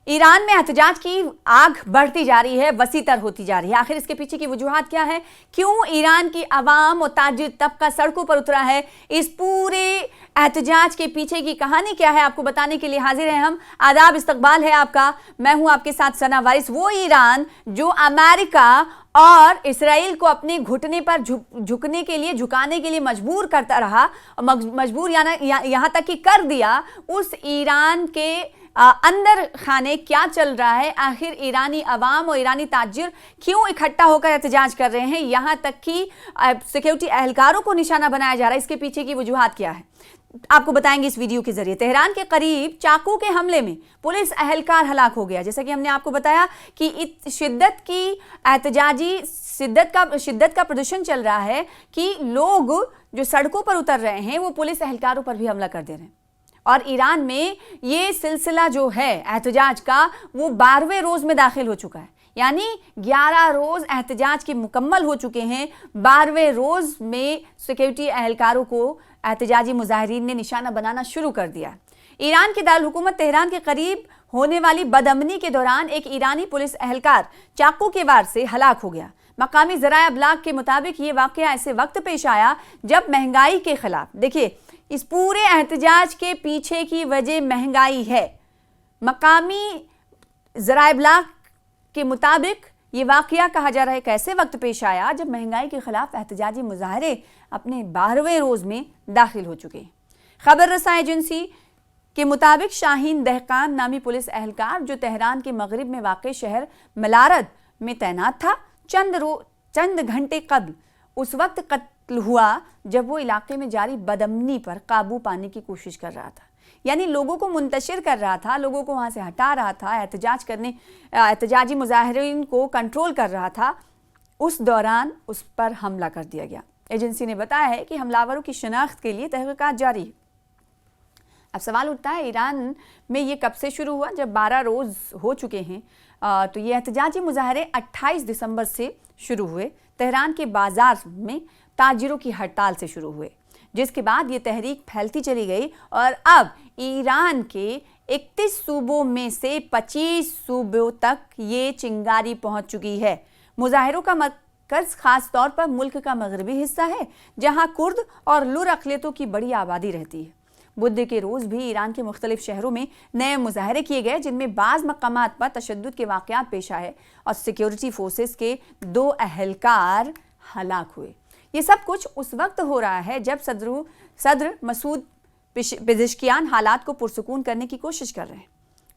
Iran में एहतजाज की आग बढ़ती जा रही है, वसी तर होती जा रही है। आखिर इसके पीछे की वजूहात क्या है? क्यों ईरान की आवाम और ताजिर तबका सड़कों पर उतरा है? इस पूरे एहतजाज के पीछे की कहानी क्या है, आपको बताने के लिए हाजिर हैं हम। आदाब, इस्तकबाल है आपका। मैं हूं आपके साथ सना वारिस। वो ईरान जो अमेरिका और इसराइल को अपने घुटने पर झुकने के लिए, झुकाने के लिए मजबूर करता रहा, मजबूर यहाँ तक कि कर दिया, उस ईरान के अंदर खाने क्या चल रहा है? आखिर ईरानी अवाम और ईरानी ताजिर क्यों इकट्ठा होकर एहतजाज कर रहे हैं? यहाँ तक कि सिक्योरिटी एहलकारों को निशाना बनाया जा रहा है। इसके पीछे की वजूहात क्या है, आपको बताएंगे इस वीडियो के जरिए। तेहरान के करीब चाकू के हमले में पुलिस एहलकार हलाक हो गया। जैसा कि हमने आपको बताया कि शिद्दत का प्रदर्शन चल रहा है कि लोग जो सड़कों पर उतर रहे हैं वो पुलिस एहलकारों पर भी हमला कर दे रहे हैं। और ईरान में ये सिलसिला जो है एहतजाज का, वो 12वें रोज में दाखिल हो चुका है। यानी 11 रोज एहतजाज के मुकम्मल हो चुके हैं। 12वें रोज में सिक्योरिटी एहलकारों को एहतजाजी मुजाहिरीन ने निशाना बनाना शुरू कर दिया। ईरान के दारुल हुकूमत तेहरान के करीब होने वाली बदअमनी के दौरान एक ईरानी पुलिस एहलकार चाकू के वार से हलाक हो गया। मकामी ज़राए अबलाग के मुताबिक ये वाक़या ऐसे वक्त पेश आया जब महंगाई के खिलाफ, देखिए इस पूरे एहतजाज के पीछे की वजह महंगाई है। मकामी ज़राए अबलाग के मुताबिक ये वाक़या कहा जा रहा है कैसे वक्त पेश आया जब महंगाई के खिलाफ एहतजाजी मुजाहरे अपने 12वें रोज में दाखिल हो चुके हैं। खबर रसां एजेंसी के मुताबिक शाहीन दहकान नामी पुलिस एहलकार जो तेहरान के मगरिब में वाक़ शहर मलारद में तैनात था, चंद घंटे कबल उस वक्त कत्ल हुआ जब वो इलाके में जारी बदअमनी पर काबू पाने की कोशिश कर रहा था। यानी लोगों को मुंतशिर कर रहा था, लोगों को वहाँ से हटा रहा था, एहतजाजी मुजाहिरीन को कंट्रोल कर रहा था। उस दौरान उस पर हमला कर दिया गया। एजेंसी ने बताया है कि हमलावरों की शिनाख्त के लिए तहक़ीक़ात जारी है। अब सवाल उठता है, ईरान में ये कब से शुरू हुआ? जब 12 रोज़ हो चुके हैं तो ये एहतजाजी मुजाहरे 28 दिसंबर से शुरू हुए। तेहरान के बाज़ार में ताजिरों की हड़ताल से शुरू हुए, जिसके बाद ये तहरीक फैलती चली गई और अब ईरान के 31 सूबों में से 25 सूबों तक ये चिंगारी पहुंच चुकी है। मुजाहिरों का मरकज़ खास तौर पर मुल्क का मगरबी हिस्सा है, जहां कुर्द और लुर अक़लियतों की बड़ी आबादी रहती है। बुध के रोज़ भी ईरान के मुख्तलिफ शहरों में नए मुजाहरे किए गए, जिनमें बाज़ मकामात पर तशद्दुद के वाक़यात पेश आए और सिक्योरिटी फोर्सेस के 2 एहलकार हलाक हुए। ये सब कुछ उस वक्त हो रहा है जब सदर मसूद पेज़ेश्कियान हालात को पुरसुकून करने की कोशिश कर रहे हैं।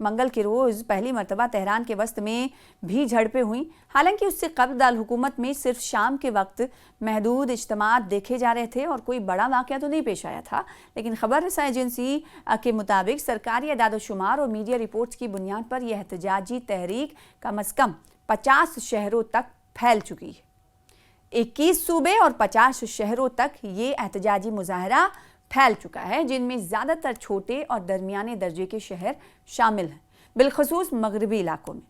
मंगल के रोज़ पहली मरतबा तेहरान के वस्त में भी झड़पें हुई। हालांकि उससे कबल दारुल हुकूमत में सिर्फ शाम के वक्त महदूद इज्तिमात देखे जा रहे थे और कोई बड़ा वाक़या तो नहीं पेश आया था। लेकिन खबर रसां एजेंसी के मुताबिक सरकारी अदाद-ओ-शुमार और मीडिया रिपोर्ट्स की बुनियाद पर यह एहतजाजी तहरीक कम अज़ कम 50 शहरों तक फैल चुकी है। 21 सूबे और 50 शहरों तक ये एहतजाजी मुजाहरा फैल चुका है, जिनमें ज़्यादातर छोटे और दरमियाने दर्जे के शहर शामिल हैं, बिलखसूस मगरबी इलाकों में।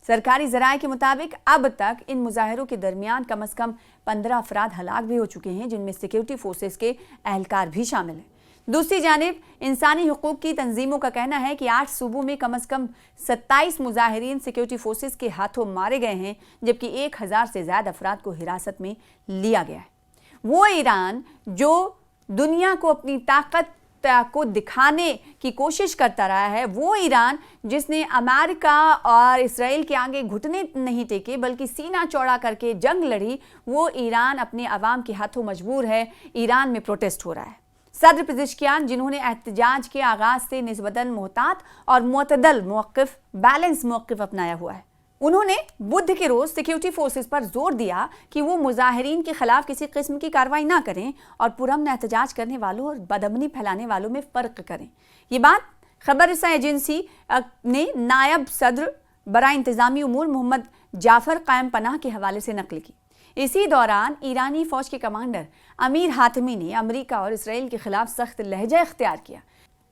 सरकारी ज़राए के मुताबिक अब तक इन मुजाहिरों के दरमियान कम अज़ कम 15 अफराद हलाक भी हो चुके हैं, जिनमें सिक्योरिटी फोर्सेस के एहलकार भी शामिल हैं। दूसरी जानिब इंसानी हुकूक की तंजीमों का कहना है कि 8 सूबों में कम अज़ कम 27 मुजाहिरीन सिक्योरिटी फोर्सेस के हाथों मारे गए हैं, जबकि 1000 से ज़्यादा अफराद को हिरासत में लिया गया है। वो ईरान जो दुनिया को अपनी ताकत को दिखाने की कोशिश करता रहा है, वो ईरान जिसने अमेरिका और इसराइल के आगे घुटने नहीं टेके बल्कि सीना चौड़ा करके जंग लड़ी, वो ईरान अपने अवाम के हाथों मजबूर है। ईरान में प्रोटेस्ट हो रहा है। सदर पेज़ेश्कियान, जिन्होंने एहतजाज के आगाज़ से निस्बतन मोहतात और मुतदल मौक़िफ़, बैलेंस मौक़िफ़ अपनाया हुआ है, उन्होंने बुध के रोज़ सिक्योरिटी फोर्सेस पर जोर दिया कि वो मुजाहिरीन के खिलाफ किसी किस्म की कार्रवाई ना करें और पुरअमन एहतजाज करने वालों और बदअमनी फैलाने वालों में फ़र्क करें। ये बात खबर रसां एजेंसी ने नायब सदर बराए इंतज़ामी उमूर मोहम्मद जाफ़र क़ायम पनाह के हवाले से नकल की। इसी दौरान ईरानी फ़ौज के कमांडर अमीर हातमी ने अमेरिका और इसराइल के खिलाफ सख्त लहजा इख्तियार किया।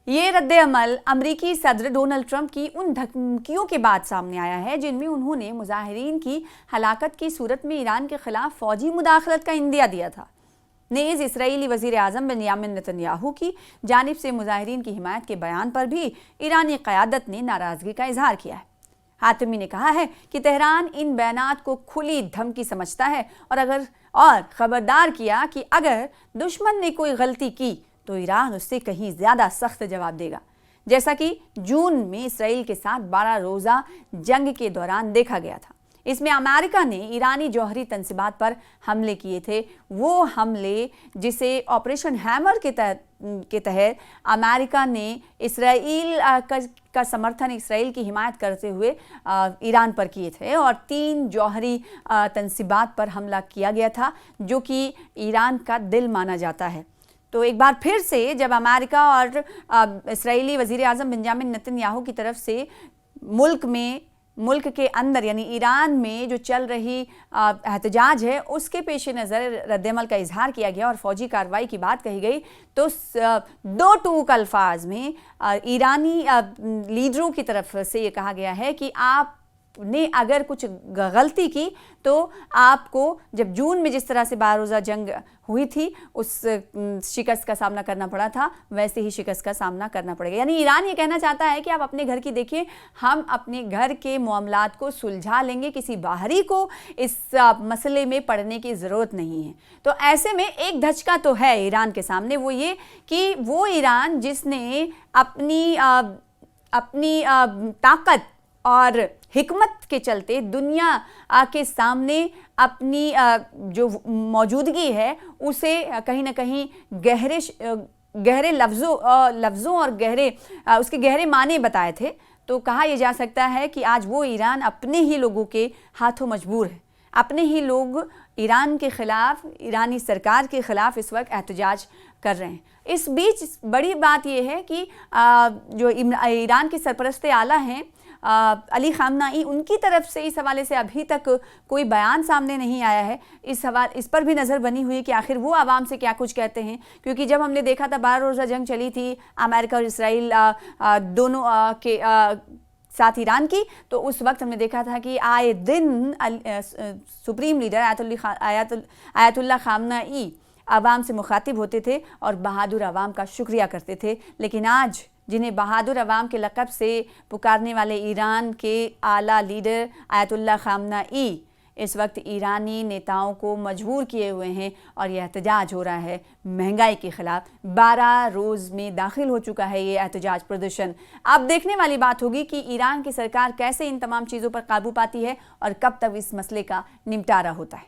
ये रद्द अमल अमरीकी सदर डोनाल्ड ट्रंप की उन धमकियों के बाद सामने आया है, जिनमें उन्होंने मुजाहिरीन की हलाकत की सूरत में ईरान के खिलाफ फ़ौजी मुदाखलत का इंदिया दिया था। نیز اسرائیلی وزیر اعظم بنیامین نتنیاہو کی جانب سے مظاہرین کی حمایت کے بیان پر بھی ایرانی قیادت نے ناراضگی کا اظہار کیا ہے۔ حاتمی نے کہا ہے کہ تہران ان بیانات کو کھلی دھمکی سمجھتا ہے اور خبردار کیا کہ اگر دشمن نے کوئی غلطی کی تو ایران اس سے کہیں زیادہ سخت جواب دے گا، جیسا کہ جون میں اسرائیل کے ساتھ 12 روزہ جنگ کے دوران دیکھا گیا تھا۔ اس میں امریکہ نے ایرانی جوہری تنصیبات پر حملے کیے تھے، وہ حملے جسے آپریشن ہیمر کے تحت امریکہ نے اسرائیل کا سمرتھن، اسرائیل کی حمایت کرتے ہوئے ایران پر کیے تھے، اور 3 جوہری تنصیبات پر حملہ کیا گیا تھا جو کہ ایران کا دل مانا جاتا ہے۔ تو ایک بار پھر سے جب امریکہ اور اسرائیلی وزیر اعظم بنیامین نتنیاہو کی طرف سے ملک کے اندر یعنی ایران میں جو چل رہی احتجاج ہے اس کے پیش نظر رد عمل کا اظہار کیا گیا اور فوجی کارروائی کی بات کہی گئی، تو 2 ٹوک الفاظ میں ایرانی لیڈروں کی طرف سے یہ کہا گیا ہے کہ آپ نے اگر کچھ غلطی کی تو آپ کو جب جون میں جس طرح سے 12 روزہ جنگ ہوئی تھی اس شکست کا سامنا کرنا پڑا تھا، ویسے ہی شکست کا سامنا کرنا پڑے گا۔ یعنی ایران یہ کہنا چاہتا ہے کہ آپ اپنے گھر کی دیکھیں، ہم اپنے گھر کے معاملات کو سلجھا لیں گے، کسی باہری کو اس مسئلے میں پڑنے کی ضرورت نہیں ہے۔ تو ایسے میں ایک دھچکا تو ہے ایران کے سامنے، وہ یہ کہ وہ ایران جس نے اپنی طاقت اور حکمت کے چلتے دنیا کے سامنے اپنی جو موجودگی ہے اسے کہیں نہ کہیں گہرے لفظوں اور اس کے گہرے معنی بتائے تھے، تو کہا یہ جا سکتا ہے کہ آج وہ ایران اپنے ہی لوگوں کے ہاتھوں مجبور ہے، اپنے ہی لوگ ایران کے خلاف، ایرانی سرکار کے خلاف اس وقت احتجاج کر رہے ہیں۔ اس بیچ بڑی بات یہ ہے کہ جو ایران کے سرپرست اعلیٰ ہیں علی خامنائی، ان کی طرف سے اس حوالے سے ابھی تک کوئی بیان سامنے نہیں آیا ہے۔ اس پر بھی نظر بنی ہوئی کہ آخر وہ عوام سے کیا کچھ کہتے ہیں، کیونکہ جب ہم نے دیکھا تھا 12 روزہ جنگ چلی تھی امریکہ اور اسرائیل دونوں کے ساتھ ایران کی، تو اس وقت ہم نے دیکھا تھا کہ آئے دن سپریم لیڈر آیت اللہ خامنائی عوام سے مخاطب ہوتے تھے اور بہادر عوام کا شکریہ کرتے تھے، لیکن آج جنہیں بہادر عوام کے لقب سے پکارنے والے ایران کے اعلیٰ لیڈر آیت اللہ خامنائی اس وقت ایرانی نیتاؤں کو مجبور کیے ہوئے ہیں، اور یہ احتجاج ہو رہا ہے مہنگائی کے خلاف۔ 12 روز میں داخل ہو چکا ہے یہ احتجاج پردرشن۔ اب دیکھنے والی بات ہوگی کہ ایران کی سرکار کیسے ان تمام چیزوں پر قابو پاتی ہے اور کب تک اس مسئلے کا نمٹارا ہوتا ہے۔